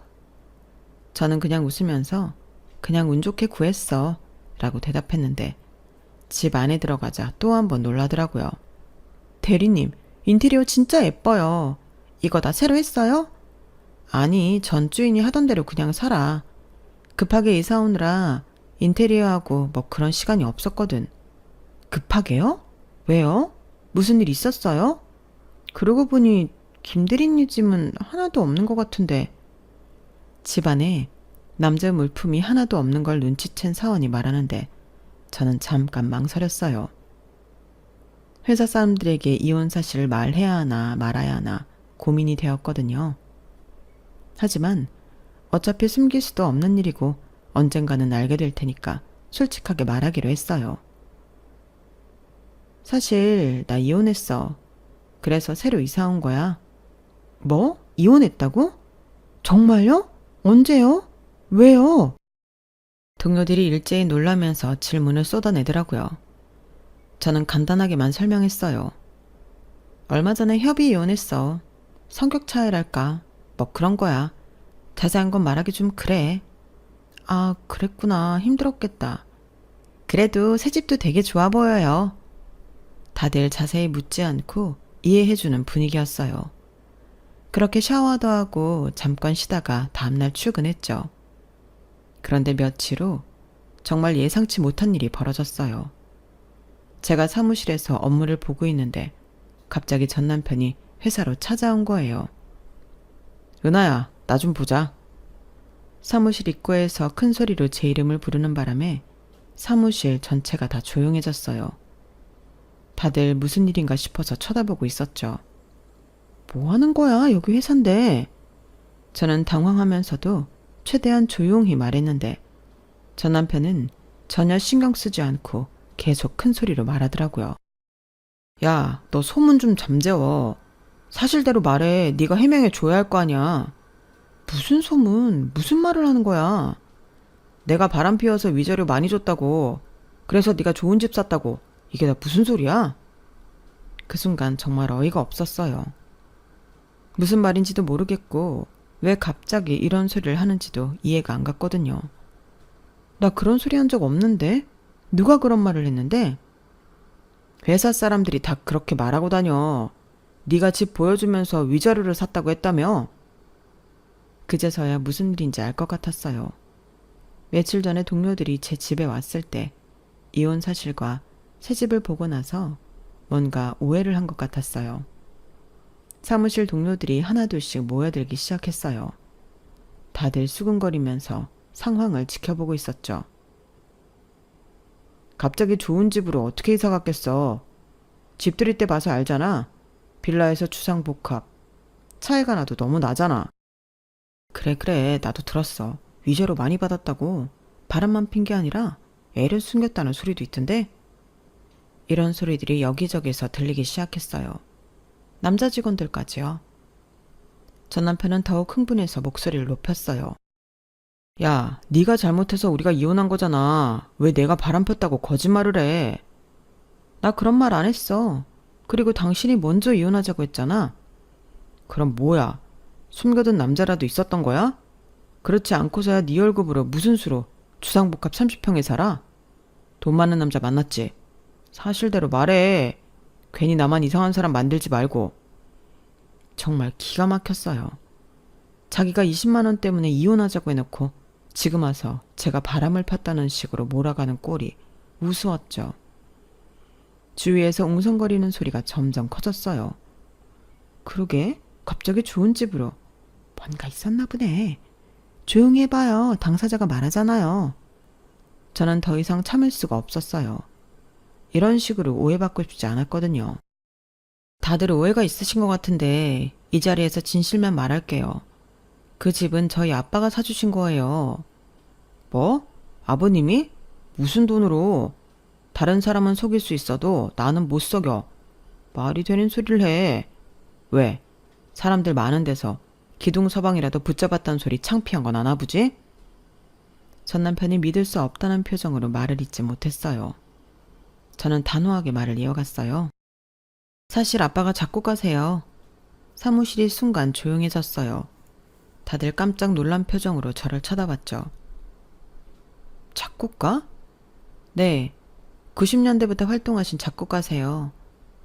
저는 그냥 웃으면서 그냥 운 좋게 구했어 라고 대답했는데 집 안에 들어가자 또 한 번 놀라더라고요. 대리님, 인테리어 진짜 예뻐요. 이거 다 새로 했어요? 아니, 전 주인이 하던 대로 그냥 살아. 급하게 이사 오느라 인테리어하고 뭐 그런 시간이 없었거든. 급하게요? 왜요? 무슨 일 있었어요? 그러고 보니 김대리님 집은 하나도 없는 것 같은데. 집안에 남자 물품이 하나도 없는 걸 눈치챈 사원이 말하는데 저는 잠깐 망설였어요. 회사 사람들에게 이혼 사실을 말해야 하나 말아야 하나 고민이 되었거든요. 하지만 어차피 숨길 수도 없는 일이고 언젠가는 알게 될 테니까 솔직하게 말하기로 했어요. 사실 나 이혼했어. 그래서 새로 이사 온 거야. 뭐? 이혼했다고? 정말요? 언제요? 왜요? 동료들이 일제히 놀라면서 질문을 쏟아내더라고요. 저는 간단하게만 설명했어요. 얼마 전에 협의 이혼했어. 성격 차이랄까. 뭐 그런 거야. 자세한 건 말하기 좀 그래. 아, 그랬구나. 힘들었겠다. 그래도 새집도 되게 좋아 보여요. 다들 자세히 묻지 않고 이해해주는 분위기였어요. 그렇게 샤워도 하고 잠깐 쉬다가 다음날 출근했죠. 그런데 며칠 후 정말 예상치 못한 일이 벌어졌어요. 제가 사무실에서 업무를 보고 있는데 갑자기 전 남편이 회사로 찾아온 거예요. 은하야, 나 좀 보자. 사무실 입구에서 큰 소리로 제 이름을 부르는 바람에 사무실 전체가 다 조용해졌어요. 다들 무슨 일인가 싶어서 쳐다보고 있었죠. 뭐 하는 거야? 여기 회사인데. 저는 당황하면서도 최대한 조용히 말했는데 전 남편은 전혀 신경 쓰지 않고 계속 큰 소리로 말하더라고요. 야, 너 소문 좀 잠재워. 사실대로 말해. 네가 해명해 줘야 할 거 아니야. 무슨 소문? 무슨 말을 하는 거야? 내가 바람 피워서 위자료 많이 줬다고. 그래서 네가 좋은 집 샀다고. 이게 다 무슨 소리야? 그 순간 정말 어이가 없었어요. 무슨 말인지도 모르겠고 왜 갑자기 이런 소리를 하는지도 이해가 안 갔거든요. 나 그런 소리 한 적 없는데? 누가 그런 말을 했는데? 회사 사람들이 다 그렇게 말하고 다녀. 네가 집 보여주면서 위자료를 샀다고 했다며? 그제서야 무슨 일인지 알 것 같았어요. 며칠 전에 동료들이 제 집에 왔을 때 이혼 사실과 새 집을 보고 나서 뭔가 오해를 한 것 같았어요. 사무실 동료들이 하나둘씩 모여들기 시작했어요. 다들 수근거리면서 상황을 지켜보고 있었죠. 갑자기 좋은 집으로 어떻게 이사 갔겠어? 집 들일 때 봐서 알잖아. 빌라에서 주상복합. 차이가 나도 너무 나잖아. 그래, 나도 들었어. 위자료 많이 받았다고. 바람만 핀 게 아니라 애를 숨겼다는 소리도 있던데? 이런 소리들이 여기저기서 들리기 시작했어요. 남자 직원들까지요. 전 남편은 더욱 흥분해서 목소리를 높였어요. 야, 네가 잘못해서 우리가 이혼한 거잖아. 왜 내가 바람 폈다고 거짓말을 해? 나 그런 말 안 했어. 그리고 당신이 먼저 이혼하자고 했잖아. 그럼 뭐야? 숨겨둔 남자라도 있었던 거야? 그렇지 않고서야 네 월급으로 무슨 수로 주상복합 30평에 살아? 돈 많은 남자 만났지? 사실대로 말해. 괜히 나만 이상한 사람 만들지 말고. 정말 기가 막혔어요. 자기가 20만 원 때문에 이혼하자고 해놓고 지금 와서 제가 바람을 폈다는 식으로 몰아가는 꼴이 우스웠죠. 주위에서 웅성거리는 소리가 점점 커졌어요. 그러게, 갑자기 좋은 집으로. 뭔가 있었나 보네. 조용히 해봐요. 당사자가 말하잖아요. 저는 더 이상 참을 수가 없었어요. 이런 식으로 오해받고 싶지 않았거든요. 다들 오해가 있으신 것 같은데 이 자리에서 진실만 말할게요. 그 집은 저희 아빠가 사주신 거예요. 뭐? 아버님이? 무슨 돈으로? 다른 사람은 속일 수 있어도 나는 못 속여. 말이 되는 소리를 해. 왜? 사람들 많은 데서 기둥서방이라도 붙잡았다는 소리 창피한 건 아나 보지? 전 남편이 믿을 수 없다는 표정으로 말을 잇지 못했어요. 저는 단호하게 말을 이어갔어요. 사실 아빠가 작곡가세요. 사무실이 순간 조용해졌어요. 다들 깜짝 놀란 표정으로 저를 쳐다봤죠. 작곡가? 네, 90년대부터 활동하신 작곡가세요.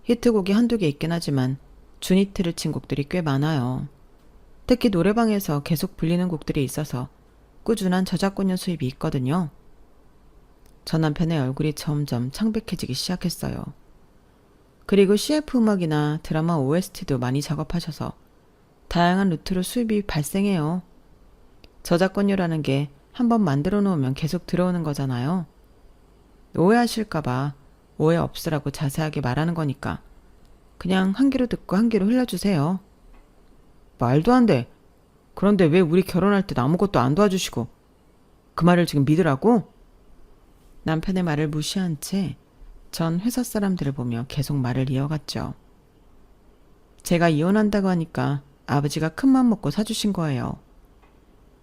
히트곡이 한두 개 있긴 하지만 준히트를 친 곡들이 꽤 많아요. 특히 노래방에서 계속 불리는 곡들이 있어서 꾸준한 저작권료 수입이 있거든요. 전 남편의 얼굴이 점점 창백해지기 시작했어요. 그리고 CF 음악이나 드라마 OST도 많이 작업하셔서 다양한 루트로 수입이 발생해요. 저작권료라는 게 한번 만들어 놓으면 계속 들어오는 거잖아요. 오해하실까봐 오해 없으라고 자세하게 말하는 거니까 그냥 한 귀로 듣고 한 귀로 흘려주세요. 말도 안 돼. 그런데 왜 우리 결혼할 땐 아무것도 안 도와주시고 그 말을 지금 믿으라고? 남편의 말을 무시한 채 전 회사 사람들을 보며 계속 말을 이어갔죠. 제가 이혼한다고 하니까 아버지가 큰맘 먹고 사주신 거예요.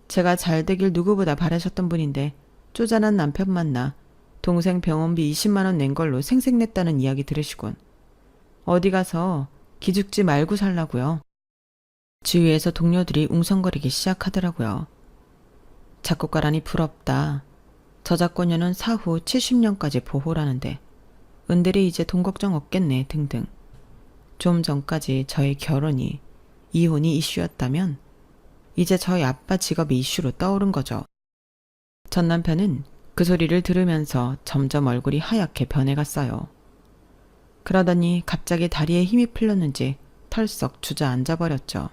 제가 잘 되길 누구보다 바라셨던 분인데 쪼잔한 남편 만나 동생 병원비 20만 원 낸 걸로 생색냈다는 이야기 들으시곤 어디 가서 기죽지 말고 살라고요. 주위에서 동료들이 웅성거리기 시작하더라고요. 작곡가라니 부럽다. 저작권료는 사후 70년까지 보호라는데 은들이 이제 돈 걱정 없겠네 등등. 좀 전까지 저의 결혼이, 이혼이 이슈였다면 이제 저희 아빠 직업이 이슈로 떠오른 거죠. 전 남편은 그 소리를 들으면서 점점 얼굴이 하얗게 변해갔어요. 그러더니 갑자기 다리에 힘이 풀렸는지 털썩 주저앉아 버렸죠.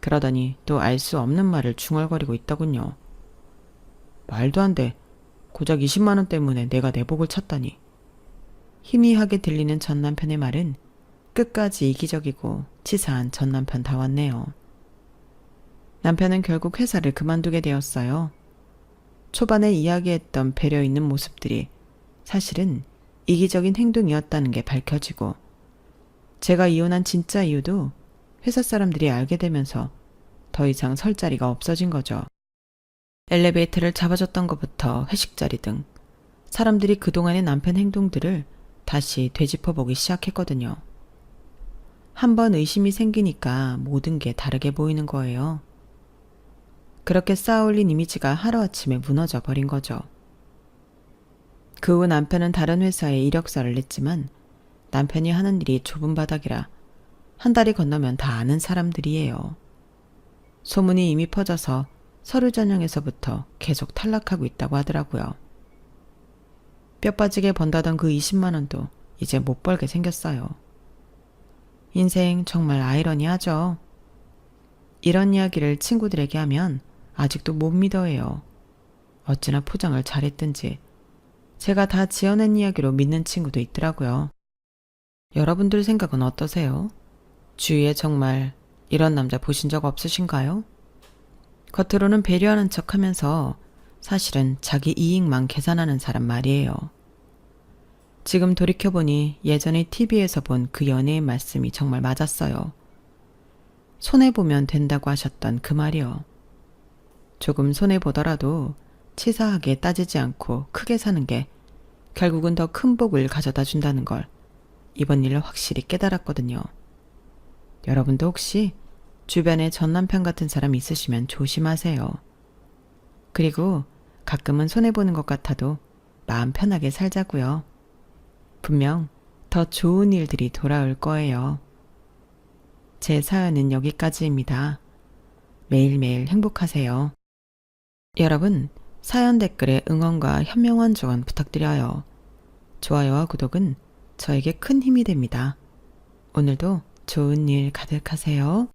그러더니 또 알 수 없는 말을 중얼거리고 있더군요. 말도 안 돼. 고작 20만 원 때문에 내가 내복을 쳤다니. 희미하게 들리는 전 남편의 말은 끝까지 이기적이고 치사한 전 남편다웠네요. 남편은 결국 회사를 그만두게 되었어요. 초반에 이야기했던 배려 있는 모습들이 사실은 이기적인 행동이었다는 게 밝혀지고, 제가 이혼한 진짜 이유도 회사 사람들이 알게 되면서 더 이상 설 자리가 없어진 거죠. 엘리베이터를 잡아줬던 것부터 회식 자리 등 사람들이 그동안의 남편 행동들을 다시 되짚어보기 시작했거든요. 한번 의심이 생기니까 모든 게 다르게 보이는 거예요. 그렇게 쌓아올린 이미지가 하루아침에 무너져 버린 거죠. 그 후 남편은 다른 회사에 이력서를 냈지만 남편이 하는 일이 좁은 바닥이라 한 달이 건너면 다 아는 사람들이에요. 소문이 이미 퍼져서 서류 전형에서부터 계속 탈락하고 있다고 하더라고요. 뼈 빠지게 번다던 그 20만 원도 이제 못 벌게 생겼어요. 인생 정말 아이러니하죠. 이런 이야기를 친구들에게 하면 아직도 못 믿어해요. 어찌나 포장을 잘했든지 제가 다 지어낸 이야기로 믿는 친구도 있더라고요. 여러분들 생각은 어떠세요? 주위에 정말 이런 남자 보신 적 없으신가요? 겉으로는 배려하는 척하면서 사실은 자기 이익만 계산하는 사람 말이에요. 지금 돌이켜보니 예전에 TV에서 본 그 연예의 말씀이 정말 맞았어요. 손해보면 된다고 하셨던 그 말이요. 조금 손해보더라도 치사하게 따지지 않고 크게 사는 게 결국은 더 큰 복을 가져다 준다는 걸 이번 일로 확실히 깨달았거든요. 여러분도 혹시 주변에 전 남편 같은 사람 있으시면 조심하세요. 그리고 가끔은 손해보는 것 같아도 마음 편하게 살자고요. 분명 더 좋은 일들이 돌아올 거예요. 제 사연은 여기까지입니다. 매일매일 행복하세요. 여러분, 사연 댓글에 응원과 현명한 조언 부탁드려요. 좋아요와 구독은 저에게 큰 힘이 됩니다. 오늘도 좋은 일 가득하세요.